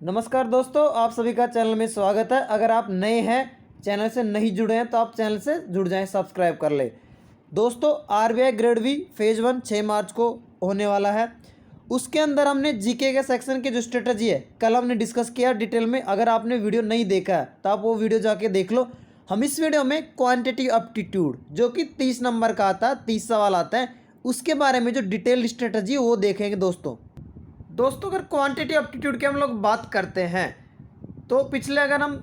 नमस्कार दोस्तों, आप सभी का चैनल में स्वागत है। अगर आप नए हैं, चैनल से नहीं जुड़े हैं तो आप चैनल से जुड़ जाएं, सब्सक्राइब कर ले। दोस्तों, आरबीआई ग्रेड बी फेज 1 6 मार्च को होने वाला है। उसके अंदर हमने जीके के सेक्शन की जो स्ट्रेटजी है कल हमने डिस्कस किया डिटेल में। अगर आपने वीडियो नहीं देखा है तो आप वो वीडियो जाके देख लो। हम इस वीडियो में क्वान्टिटी एप्टीट्यूड जो कि 30 नंबर का आता है, 30 सवाल आता है, उसके बारे में जो डिटेल स्ट्रेटजी है वो देखेंगे। दोस्तों अगर क्वांटिटी एप्टीट्यूड की हम लोग बात करते हैं तो पिछले अगर हम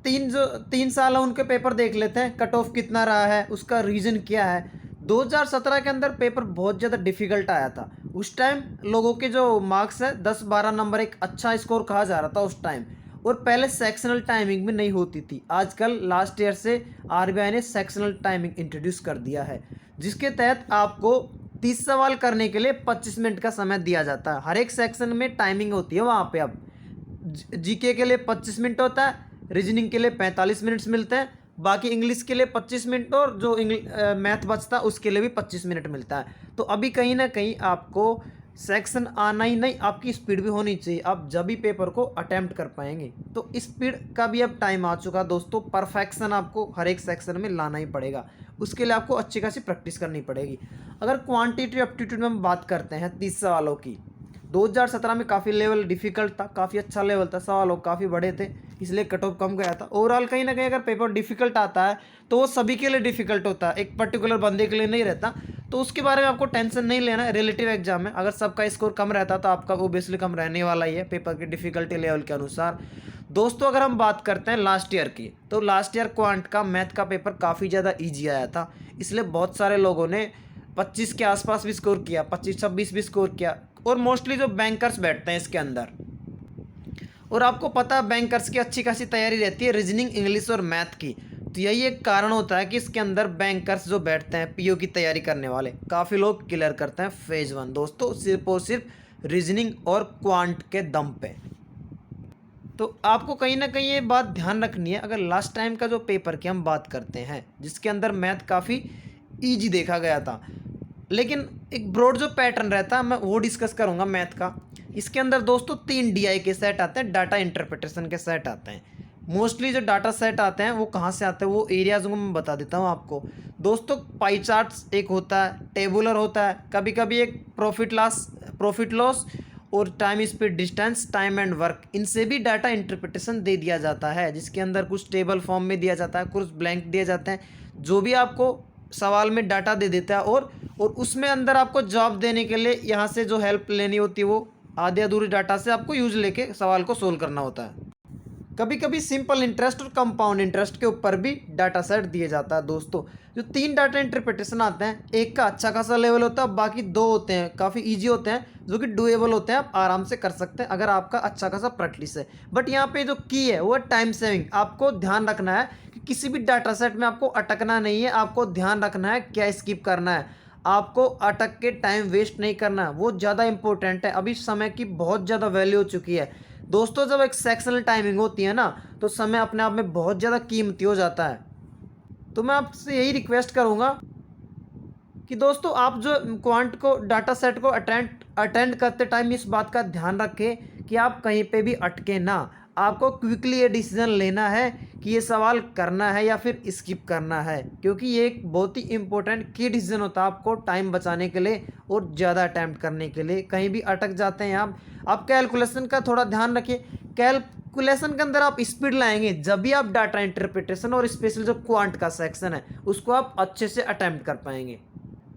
3 साल है उनके पेपर देख लेते हैं, कट ऑफ कितना रहा है, उसका रीज़न क्या है। 2017 के अंदर पेपर बहुत ज़्यादा डिफ़िकल्ट आया था। उस टाइम लोगों के जो मार्क्स है 10-12 नंबर एक अच्छा स्कोर कहा जा रहा था उस टाइम। और पहले सेक्शनल टाइमिंग भी नहीं होती थी। आजकल लास्ट ईयर से आरबीआई ने सेक्शनल टाइमिंग इंट्रोड्यूस कर दिया है, जिसके तहत आपको 30 सवाल करने के लिए 25 मिनट का समय दिया जाता है। हर एक सेक्शन में टाइमिंग होती है वहाँ पे। अब जीके के लिए 25 मिनट होता है, रीजनिंग के लिए 45 मिनट्स मिलते हैं, बाकी इंग्लिश के लिए 25 मिनट और जो मैथ बचता है उसके लिए भी 25 मिनट मिलता है। तो अभी कहीं ना कहीं आपको सेक्शन आना ही नहीं, आपकी स्पीड भी होनी चाहिए, आप जब भी पेपर को अटेम्प्ट कर पाएंगे। तो स्पीड का भी अब टाइम आ चुका दोस्तों। परफेक्शन आपको हर एक सेक्शन में लाना ही पड़ेगा, उसके लिए आपको अच्छी खासी प्रैक्टिस करनी पड़ेगी। अगर क्वांटिटी एप्टीट्यूड में हम बात करते हैं 30 सवालों की, 2017 में काफ़ी लेवल डिफिकल्ट था, काफ़ी अच्छा लेवल था, सवालों काफ़ी बड़े थे, इसलिए कट ऑफ कम गया था। ओवरऑल कहीं ना कहीं अगर पेपर डिफिकल्ट आता है तो वो सभी के लिए डिफिकल्ट होता है, एक पर्टिकुलर बंदे के लिए नहीं रहता। तो उसके बारे में आपको टेंशन नहीं लेना है। रिलेटिव एग्जाम है, अगर सबका स्कोर कम रहता तो आपका ओबियसली कम रहने वाला ही है पेपर की डिफिकल्टी लेवल के अनुसार। दोस्तों अगर हम बात करते हैं लास्ट ईयर की, तो लास्ट ईयर क्वांट का मैथ का पेपर काफ़ी ज़्यादा ईजी आया था, इसलिए बहुत सारे लोगों ने 25 के आसपास भी स्कोर किया, 25-26 भी स्कोर किया। और मोस्टली जो बैंकर्स बैठते हैं इसके अंदर, और आपको पता है बैंकर्स की अच्छी खासी तैयारी रहती है रीजनिंग, इंग्लिश और मैथ की। तो यही एक कारण होता है कि इसके अंदर बैंकर्स जो बैठते हैं, पीओ की तैयारी करने वाले काफ़ी लोग क्लियर करते हैं फेज 1 दोस्तों, सिर्फ और सिर्फ रीजनिंग और क्वांट के दम पे। तो आपको कहीं ना कहीं ये बात ध्यान रखनी है। अगर लास्ट टाइम का जो पेपर की हम बात करते हैं जिसके अंदर मैथ काफ़ी ईजी देखा गया था, लेकिन एक ब्रॉड जो पैटर्न रहता है मैं वो डिस्कस करूंगा मैथ का। इसके अंदर दोस्तों 3 डीआई के सेट आते हैं, डाटा इंटरप्रिटेशन के सेट आते हैं। मोस्टली जो डाटा सेट आते हैं वो कहाँ से आते हैं, वो एरियाज को मैं बता देता हूँ आपको दोस्तों। पाई चार्ट्स एक होता है, टेबुलर होता है, कभी कभी एक प्रॉफिट लॉस और time speed distance, time and work, इनसे भी डाटा इंटरप्रिटेशन दे दिया जाता है, जिसके अंदर कुछ टेबल फॉर्म में दिया जाता है, कुछ ब्लैंक दिए जाते हैं, जो भी आपको सवाल में डाटा दे देता है। और उसमें अंदर आपको जवाब देने के लिए यहाँ से जो हेल्प लेनी होती है वो आधे अधूरे डाटा से आपको यूज लेके सवाल को सोल्व करना होता है। कभी कभी सिंपल इंटरेस्ट और कंपाउंड इंटरेस्ट के ऊपर भी डाटा सेट दिए जाता है दोस्तों। जो 3 डाटा इंटरप्रिटेशन आते हैं, एक का अच्छा खासा लेवल होता है, बाकी 2 होते हैं काफ़ी इजी होते हैं, जो कि डुएबल होते हैं, आप आराम से कर सकते हैं अगर आपका अच्छा खासा प्रैक्टिस है। बट यहाँ पे जो की है वो टाइम सेविंग। आपको ध्यान रखना है कि किसी भी डाटा सेट में आपको अटकना नहीं है, आपको ध्यान रखना है क्या स्किप करना है, आपको अटक के टाइम वेस्ट नहीं करना है, वो ज़्यादा इंपॉर्टेंट है। अभी समय की बहुत ज़्यादा वैल्यू हो चुकी है दोस्तों। जब एक सेक्शनल टाइमिंग होती है ना तो समय अपने आप में बहुत ज़्यादा कीमती हो जाता है। तो मैं आपसे यही रिक्वेस्ट करूँगा कि दोस्तों आप जो क्वांट को डाटा सेट को अटेंड करते टाइम इस बात का ध्यान रखें कि आप कहीं पे भी अटके ना। आपको क्विकली ये डिसीजन लेना है कि ये सवाल करना है या फिर स्किप करना है, क्योंकि ये एक बहुत ही इंपॉर्टेंट की डिसीजन होता है आपको टाइम बचाने के लिए और ज़्यादा अटैम्प्ट करने के लिए। कहीं भी अटक जाते हैं आप कैलकुलेशन का थोड़ा ध्यान रखिए। कैलकुलेशन के अंदर आप स्पीड लाएंगे जब भी आप डाटा इंटरप्रिटेशन और स्पेशल जो क्वांट का सेक्शन है उसको आप अच्छे से अटैम्प्ट कर पाएंगे।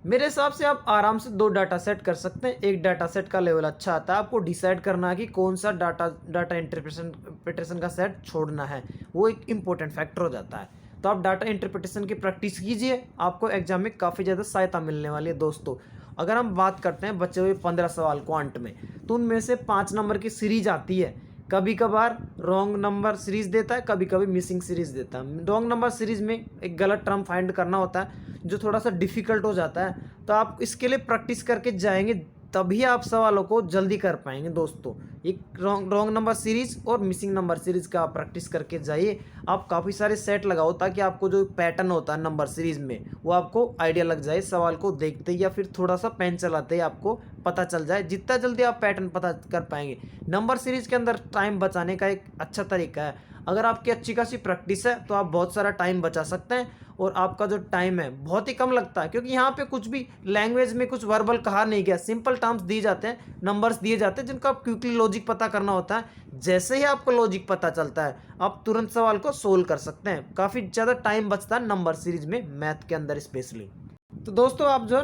मेरे हिसाब से आप आराम से 2 डाटा सेट कर सकते हैं। एक डाटा सेट का लेवल अच्छा आता है, आपको डिसाइड करना है कि कौन सा डाटा इंटरप्रिटेशन का सेट छोड़ना है, वो एक इंपॉर्टेंट फैक्टर हो जाता है। तो आप डाटा इंटरप्रिटेशन की प्रैक्टिस कीजिए, आपको एग्जाम में काफ़ी ज़्यादा सहायता मिलने वाली है दोस्तों। अगर हम बात करते हैं बचे हुए 15 सवाल क्वांट में, तो उनमें से 5 नंबर की सीरीज आती है। कभी कभार रॉन्ग नंबर सीरीज देता है, कभी कभी मिसिंग सीरीज देता है। रॉन्ग नंबर सीरीज में एक गलत टर्म फाइंड करना होता है जो थोड़ा सा डिफिकल्ट हो जाता है। तो आप इसके लिए प्रैक्टिस करके जाएंगे तभी आप सवालों को जल्दी कर पाएंगे दोस्तों। एक रॉन्ग नंबर सीरीज और मिसिंग नंबर सीरीज का आप प्रैक्टिस करके जाइए। आप काफ़ी सारे सेट लगाओ ताकि आपको जो पैटर्न होता है नंबर सीरीज में वो आपको आइडिया लग जाए, सवाल को देखते या फिर थोड़ा सा पेन चलाते ही आपको पता चल जाए। जितना जल्दी आप पैटर्न पता कर पाएंगे, नंबर सीरीज के अंदर टाइम बचाने का एक अच्छा तरीका है। अगर आपकी अच्छी खासी प्रैक्टिस है तो आप बहुत सारा टाइम बचा सकते हैं और आपका जो टाइम है बहुत ही कम लगता है, क्योंकि यहाँ पे कुछ भी लैंग्वेज में कुछ वर्बल कहा नहीं गया, सिंपल टर्म्स दिए जाते हैं, नंबर्स दिए जाते हैं जिनको आप क्विकली लॉजिक पता करना होता है। जैसे ही आपको लॉजिक पता चलता है आप तुरंत सवाल को सोल्व कर सकते हैं। काफ़ी ज़्यादा टाइम बचता है नंबर सीरीज में, मैथ के अंदर स्पेशली। तो दोस्तों आप जो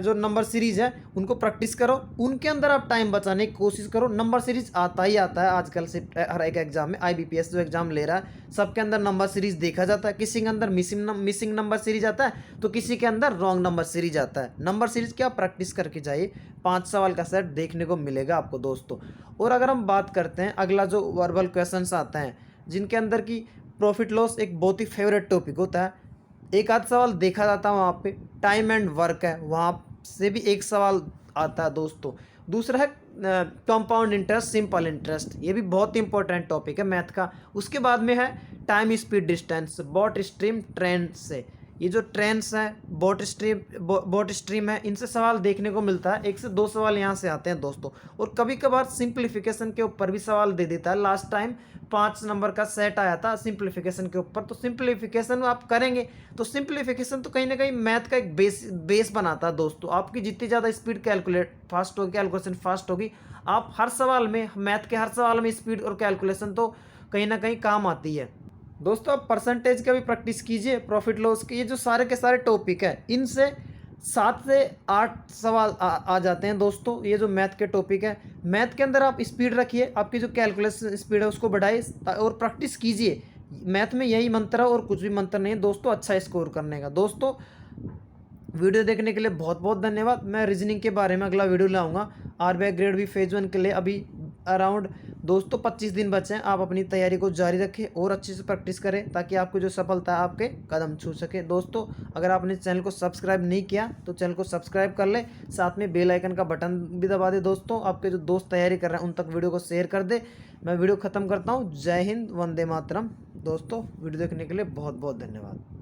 जो नंबर सीरीज है उनको प्रैक्टिस करो, उनके अंदर आप टाइम बचाने की कोशिश करो। नंबर सीरीज आता ही आता है आजकल से, हर एक एग्जाम में IBPS जो एग्जाम ले रहा है सबके अंदर नंबर सीरीज देखा जाता है। किसी के अंदर मिसिंग नंबर सीरीज आता है तो किसी के अंदर रॉन्ग नंबर सीरीज आता है। नंबर सीरीज की आप प्रैक्टिस करके जाइए, 5 सवाल का सेट देखने को मिलेगा आपको दोस्तों। और अगर हम बात करते हैं अगला जो वर्बल क्वेश्चंस आते हैं जिनके अंदर की प्रॉफिट लॉस एक बहुत ही फेवरेट टॉपिक होता है, एक आध सवाल देखा जाता है वहाँ पे। टाइम एंड वर्क है, वहाँ से भी एक सवाल आता है दोस्तों। दूसरा है कंपाउंड इंटरेस्ट, सिंपल इंटरेस्ट, ये भी बहुत इंपॉर्टेंट टॉपिक है मैथ का। उसके बाद में है time speed distance, boat stream trend से। ये जो ट्रेंड्स हैं बोट स्ट्रीम है, इनसे सवाल देखने को मिलता है। 1 से 2 सवाल यहाँ से आते हैं दोस्तों। और कभी कभार सिंप्लीफिकेशन के ऊपर भी सवाल दे देता है। लास्ट टाइम 5 नंबर का सेट आया था सिंप्लीफिकेशन के ऊपर, तो सिंप्लीफिकेशन आप करेंगे तो सिंप्लीफिकेशन तो कहीं ना कहीं मैथ का एक बेस बनाता है दोस्तों। आपकी जितनी ज़्यादा स्पीड फास्ट होगी, कैलकुलेशन फास्ट होगी, आप हर सवाल में, मैथ के हर सवाल में स्पीड और कैलकुलेशन तो कहीं ना कहीं काम आती है दोस्तों। आप परसेंटेज का भी प्रैक्टिस कीजिए, प्रॉफिट लॉस के, ये जो सारे के सारे टॉपिक है इनसे 7 से 8 सवाल आ जाते हैं दोस्तों। ये जो मैथ के टॉपिक है, मैथ के अंदर आप स्पीड रखिए, आपकी जो कैलकुलेशन स्पीड है उसको बढ़ाइए और प्रैक्टिस कीजिए। मैथ में यही मंत्र है और कुछ भी मंत्र नहीं है दोस्तों अच्छा स्कोर करने का। दोस्तों वीडियो देखने के लिए बहुत बहुत धन्यवाद। मैं रीजनिंग के बारे में अगला वीडियो लाऊंगा RBI ग्रेड बी फेज 1 के लिए। अभी अराउंड दोस्तों 25 दिन बचे हैं, आप अपनी तैयारी को जारी रखें और अच्छे से प्रैक्टिस करें ताकि आपको जो सफलता है आपके कदम छू सके। दोस्तों अगर आपने चैनल को सब्सक्राइब नहीं किया तो चैनल को सब्सक्राइब कर ले, साथ में बेल आइकन का बटन भी दबा दे दोस्तों। आपके जो दोस्त तैयारी कर रहे हैं उन तक वीडियो को शेयर कर दे। मैं वीडियो ख़त्म करता हूँ। जय हिंद, वंदे मातरम। दोस्तों वीडियो देखने के लिए बहुत बहुत धन्यवाद।